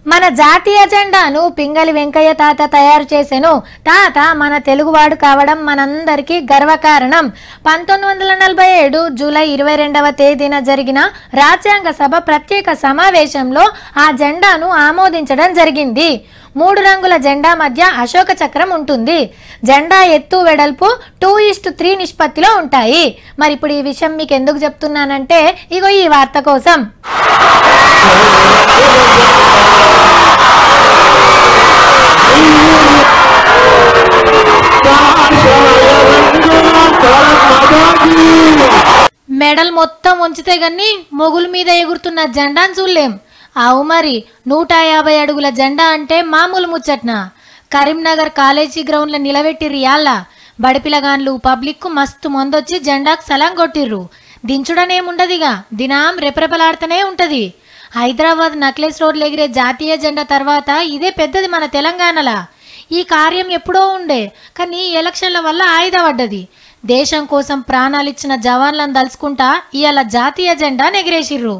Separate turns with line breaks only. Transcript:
మన జాతీయ జెండాను పింగళి వెంకయ్య తాత తయారు చేసెను. తాత మన తెలుగువాడు కావడం మనందరికీ గర్వకారణం. 1947 జూలై 22వ తేదీన జరిగిన రాజ్యాంగ సభ ప్రత్యేక సమావేశంలో ఆ జెండాను ఆమోదించడం జరిగింది. 3 రంగుల జెండా మధ్య అశోక చక్రం ఉంటుంది. జెండా ఎత్తు వెడల్పు 2:3 నిష్పత్తిలో ఉంటాయి. మరి ఇప్పుడు ఈ విషయం మీకు ఎందుకు చెప్తున్నానంటే ఇగో ఈ వార్త కోసం. మెడల్ మొత్తం ఉంచితే గన్ని మొగుల మీద ఎగురుతున్న జెండాను చూడలేం. అవు మరి 150 అడుగుల జెండా అంటే మామూలు ముచ్చట్నా? కరీంనగర్ కాలేజీ గ్రౌండ్లో నిలబెట్టిర్రు. యాళ్ళ బడిపిలగాన్లు పబ్లిక్ మస్తు మొందొచ్చి జెండాకు సలాం కొట్టిర్రు. దించుడనేముండదిగా, దినాం రెపరెపలాడుతూనే ఉంటది. హైదరాబాద్ నక్లెస్ రోడ్లు ఎగిరే జాతీయ జెండా తర్వాత ఇదే పెద్దది మన తెలంగాణలా. ఈ కార్యం ఎప్పుడో ఉండే, కానీ ఎలక్షన్ల వల్ల ఆయుధ పడ్డది. దేశం కోసం ప్రాణాలిచ్చిన జవాన్లను దలుచుకుంటా ఇవాళ జాతీయ జెండా ఎగిరేసిర్రు.